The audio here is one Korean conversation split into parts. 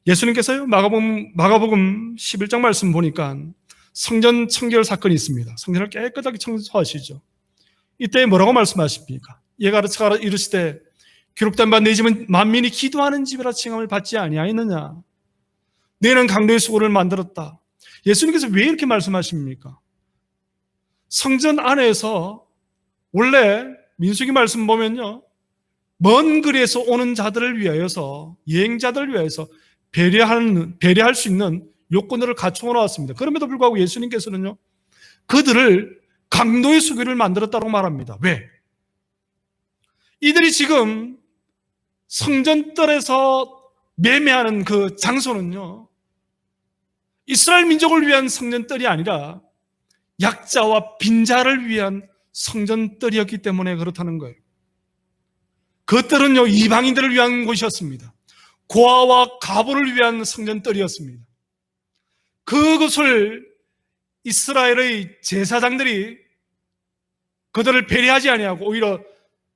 예수님께서요, 마가복음 11장 말씀 보니까 성전 청결 사건이 있습니다. 성전을 깨끗하게 청소하시죠. 이때 뭐라고 말씀하십니까? 예가 이르시되 기록된 바 내 집은 만민이 기도하는 집이라 칭함을 받지 아니하였느냐? 너희는 강도의 수고를 만들었다. 예수님께서 왜 이렇게 말씀하십니까? 성전 안에서 원래 민수기 말씀 보면요, 먼 거리에서 오는 자들을 위하여서, 여행자들을 위하여서 배려할 수 있는 요건들을 갖추어 놓았습니다. 그럼에도 불구하고 예수님께서는요, 그들을 강도의 수교를 만들었다고 말합니다. 왜? 이들이 지금 성전뜰에서 매매하는 그 장소는요, 이스라엘 민족을 위한 성전뜰이 아니라 약자와 빈자를 위한 성전뜰이었기 때문에 그렇다는 거예요. 그것들은요, 이방인들을 위한 곳이었습니다. 고아와 가부를 위한 성전뜰이었습니다. 그것을 이스라엘의 제사장들이 그들을 배려하지 아니하고 오히려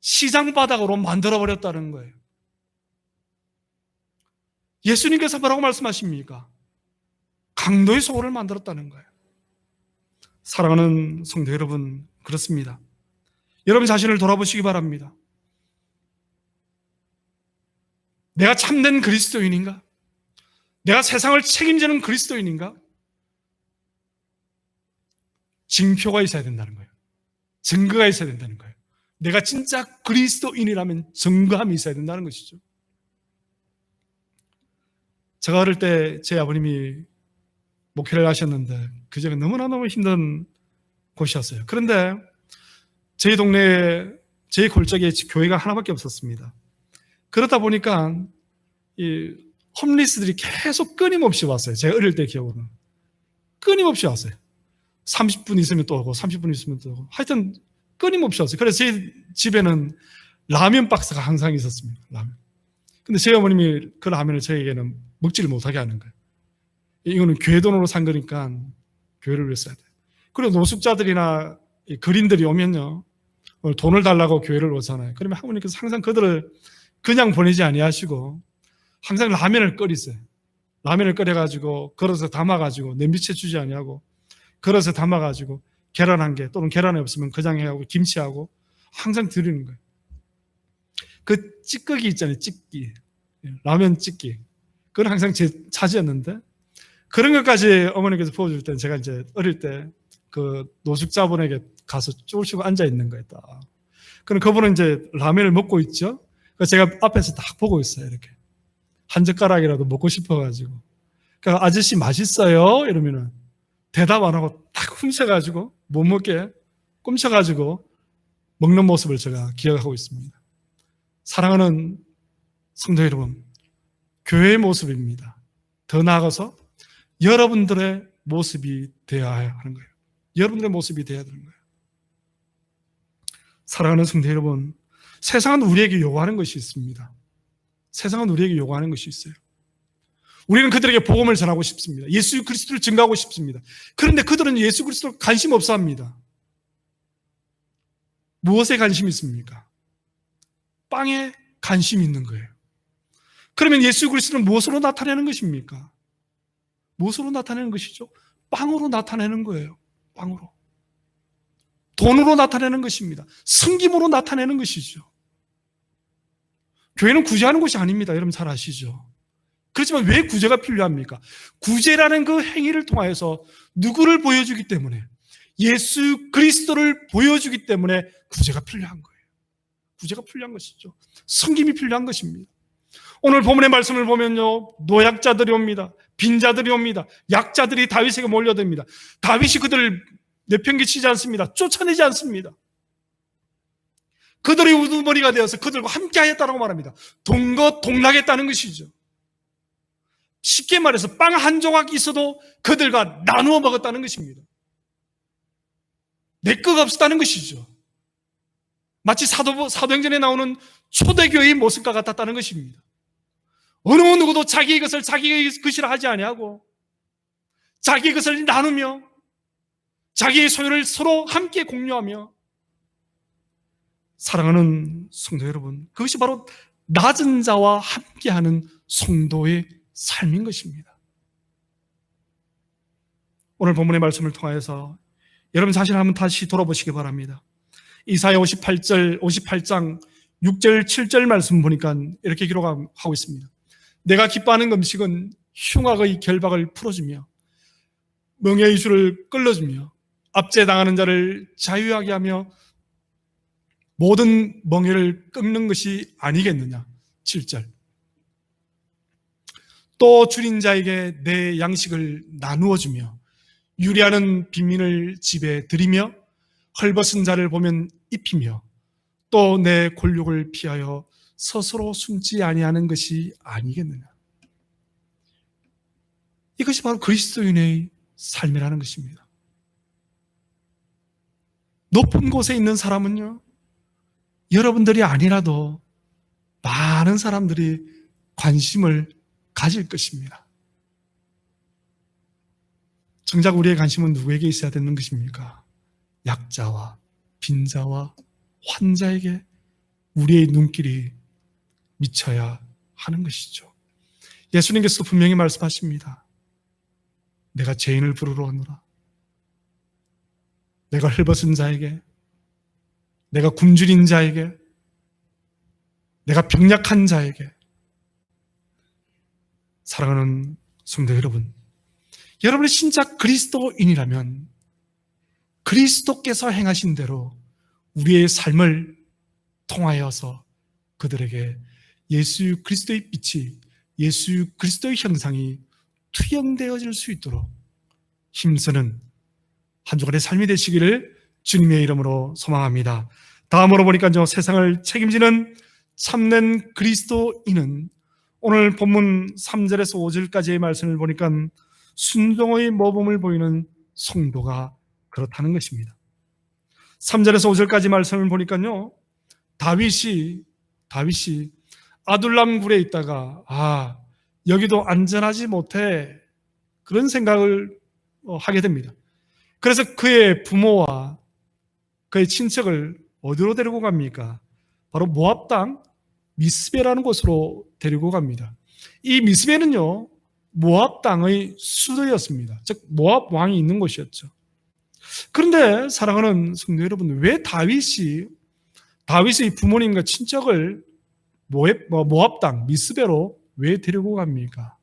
시장 바닥으로 만들어버렸다는 거예요. 예수님께서 뭐라고 말씀하십니까? 강도의 소굴을 만들었다는 거예요. 사랑하는 성도 여러분, 그렇습니다. 여러분 자신을 돌아보시기 바랍니다. 내가 참된 그리스도인인가? 내가 세상을 책임지는 그리스도인인가? 징표가 있어야 된다는 거예요. 증거가 있어야 된다는 거예요. 내가 진짜 그리스도인이라면 증거함이 있어야 된다는 것이죠. 제가 어릴 때 제 아버님이 목회를 하셨는데 그 전에 너무나너무 힘든 곳이었어요. 그런데 저희 동네에 제 골짜기에 교회가 하나밖에 없었습니다. 그러다 보니까 이 홈리스들이 계속 끊임없이 왔어요. 제가 어릴 때 기억으로는 끊임없이 왔어요. 30분 있으면 또 오고 30분 있으면 또 오고 하여튼 끊임없이 왔어요. 그래서 제 집에는 라면 박스가 항상 있었습니다. 라면. 근데 저희 어머님이 그 라면을 저에게는 먹지를 못하게 하는 거예요. 이거는 교회 돈으로 산 거니까 교회를 위해 써야 돼요. 그리고 노숙자들이나 그린들이 오면요, 돈을 달라고 교회를 오잖아요. 그러면 하나님께서 항상 그들을 그냥 보내지 아니하시고 항상 라면을 끓이세요. 라면을 끓여가지고 그릇에 담아가지고 냄비채 주지 아니하고 그릇에 담아가지고 계란 한 개 또는 계란이 없으면 그장하고 김치하고 항상 드리는 거예요. 그 찌꺼기 있잖아요. 찌끼. 라면 찌끼. 그건 항상 제 차지였는데 그런 것까지 어머니께서 부어줄 때는 제가 이제 어릴 때 그 노숙자분에게 가서 쪼시고 앉아 있는 거예요. 그럼 그분은 이제 라면을 먹고 있죠. 그래서 제가 앞에서 딱 보고 있어요. 이렇게 한 젓가락이라도 먹고 싶어가지고. 그러니까 아저씨 맛있어요? 이러면은 대답 안 하고 딱 훔쳐가지고 못 먹게 꼼쳐가지고 먹는 모습을 제가 기억하고 있습니다. 사랑하는 성도 여러분, 교회의 모습입니다. 더 나아가서 여러분들의 모습이 되어야 하는 거예요. 여러분들의 모습이 되어야 되는 거예요. 사랑하는 성도 여러분, 세상은 우리에게 요구하는 것이 있습니다. 세상은 우리에게 요구하는 것이 있어요. 우리는 그들에게 복음을 전하고 싶습니다. 예수 그리스도를 증거하고 싶습니다. 그런데 그들은 예수 그리스도를 관심 없어 합니다. 무엇에 관심이 있습니까? 빵에 관심이 있는 거예요. 그러면 예수 그리스도는 무엇으로 나타내는 것입니까? 무엇으로 나타내는 것이죠? 빵으로 나타내는 거예요. 빵으로. 돈으로 나타내는 것입니다. 섬김으로 나타내는 것이죠. 교회는 구제하는 것이 아닙니다. 여러분 잘 아시죠? 그렇지만 왜 구제가 필요합니까? 구제라는 그 행위를 통하여서 누구를 보여주기 때문에, 예수 그리스도를 보여주기 때문에 구제가 필요한 거예요. 구제가 필요한 것이죠. 섬김이 필요한 것입니다. 오늘 본문의 말씀을 보면요, 노약자들이 옵니다. 빈자들이 옵니다. 약자들이 다윗에게 몰려듭니다. 다윗이 그들을 내팽개치지 않습니다. 쫓아내지 않습니다. 그들의 우두머리가 되어서 그들과 함께 하였다고 말합니다. 동거동락했다는 것이죠. 쉽게 말해서 빵 한 조각 있어도 그들과 나누어 먹었다는 것입니다. 내 것 없었다는 것이죠. 마치 사도행전에 나오는 초대교회의 모습과 같았다는 것입니다. 어느 누구도 자기의 것을 자기의 것이라 하지 아니하고 자기의 것을 나누며 자기의 소유를 서로 함께 공유하며, 사랑하는 성도 여러분, 그것이 바로 낮은 자와 함께하는 성도의 삶인 것입니다. 오늘 본문의 말씀을 통하여서 여러분 자신을 한번 다시 돌아보시기 바랍니다. 이사야 58장 6절 7절 말씀 보니까 이렇게 기록하고 있습니다. 내가 기뻐하는 음식은 흉악의 결박을 풀어주며 멍에의 줄을 끌어주며 압제당하는 자를 자유하게 하며 모든 멍에를 끊는 것이 아니겠느냐. 7절. 또 줄인 자에게 내 양식을 나누어 주며 유리하는 빈민을 집에 들이며 헐벗은 자를 보면 입히며 또 내 곤욕을 피하여 스스로 숨지 아니하는 것이 아니겠느냐. 이것이 바로 그리스도인의 삶이라는 것입니다. 높은 곳에 있는 사람은요, 여러분들이 아니라도 많은 사람들이 관심을 가질 것입니다. 정작 우리의 관심은 누구에게 있어야 되는 것입니까? 약자와 빈자와 환자에게 우리의 눈길이 미쳐야 하는 것이죠. 예수님께서도 분명히 말씀하십니다. 내가 죄인을 부르러 오노라. 내가 헐벗은 자에게, 내가 굶주린 자에게, 내가 병약한 자에게. 사랑하는 성도 여러분, 여러분이 진짜 그리스도인이라면 그리스도께서 행하신 대로 우리의 삶을 통하여서 그들에게 예수 그리스도의 빛이, 예수 그리스도의 형상이 투영되어질 수 있도록 힘쓰는 한 주간의 삶이 되시기를 주님의 이름으로 소망합니다. 다음으로 보니까 세상을 책임지는 참된 그리스도인은 오늘 본문 3절에서 5절까지의 말씀을 보니까 순종의 모범을 보이는 성도가 그렇다는 것입니다. 3절에서 5절까지 말씀을 보니까요, 다윗이 아둘람 굴에 있다가 여기도 안전하지 못해, 그런 생각을 하게 됩니다. 그래서 그의 부모와 그의 친척을 어디로 데리고 갑니까? 바로 모압 땅 미스베라는 곳으로 데리고 갑니다. 이 미스베는요, 모압 땅의 수도였습니다. 즉 모압 왕이 있는 곳이었죠. 그런데 사랑하는 성도 여러분, 왜 다윗의 부모님과 친척을 모압 땅 미스베로 왜 데리고 갑니까?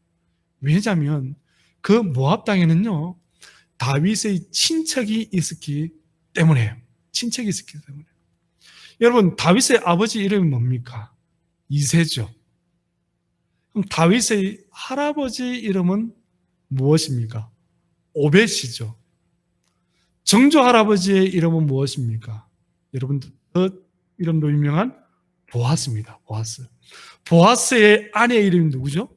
왜냐하면 그 모압 땅에는요, 다윗의 친척이 있었기 때문에요. 여러분, 다윗의 아버지 이름이 뭡니까? 이새죠. 그럼 다윗의 할아버지 이름은 무엇입니까? 오벳이죠. 정조 할아버지의 이름은 무엇입니까? 여러분들 그 이름도 유명한 보아스입니다. 보아스의 아내의 이름이 누구죠?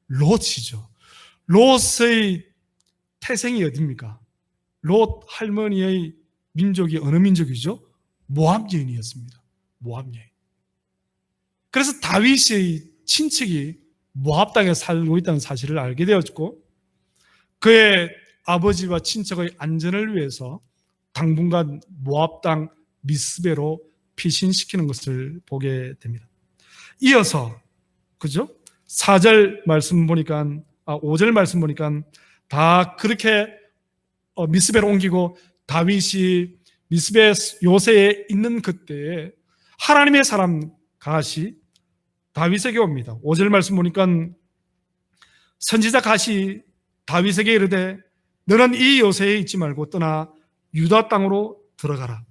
롯이죠. 롯의 태생이 어디입니까? 롯 할머니의 민족이 어느 민족이죠? 모압 여인이었습니다. 모압 여인. 그래서 다윗의 친척이 모압 땅에 살고 있다는 사실을 알게 되었고, 그의 아버지와 친척의 안전을 위해서 당분간 모압 땅 미스베로 피신시키는 것을 보게 됩니다. 이어서 4절 말씀 보니까 5절 말씀 보니까 다 그렇게 미스베로 옮기고 다윗이 미스베 요새에 있는 그때에 하나님의 사람 갓이 다윗에게 옵니다. 5절 말씀 보니까 선지자 갓이 다윗에게 이르되 너는 이 요새에 있지 말고 떠나 유다 땅으로 들어가라.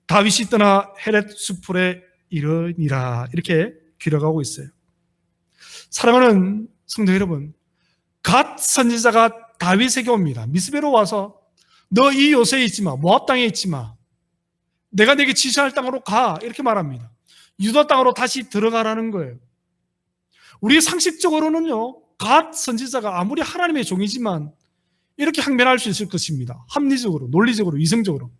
다윗이 떠나 헤렛 수풀에 이르니라. 이렇게 기록하고 있어요. 사랑하는 성도 여러분, 갓 선지자가 다윗에게 옵니다. 미스베로 와서 너 이 요새에 있지 마. 모압 땅에 있지 마. 내가 네게 지시할 땅으로 가. 이렇게 말합니다. 유다 땅으로 다시 들어가라는 거예요. 우리 상식적으로는요, 갓 선지자가 아무리 하나님의 종이지만 이렇게 항변할 수 있을 것입니다. 합리적으로, 논리적으로, 이성적으로.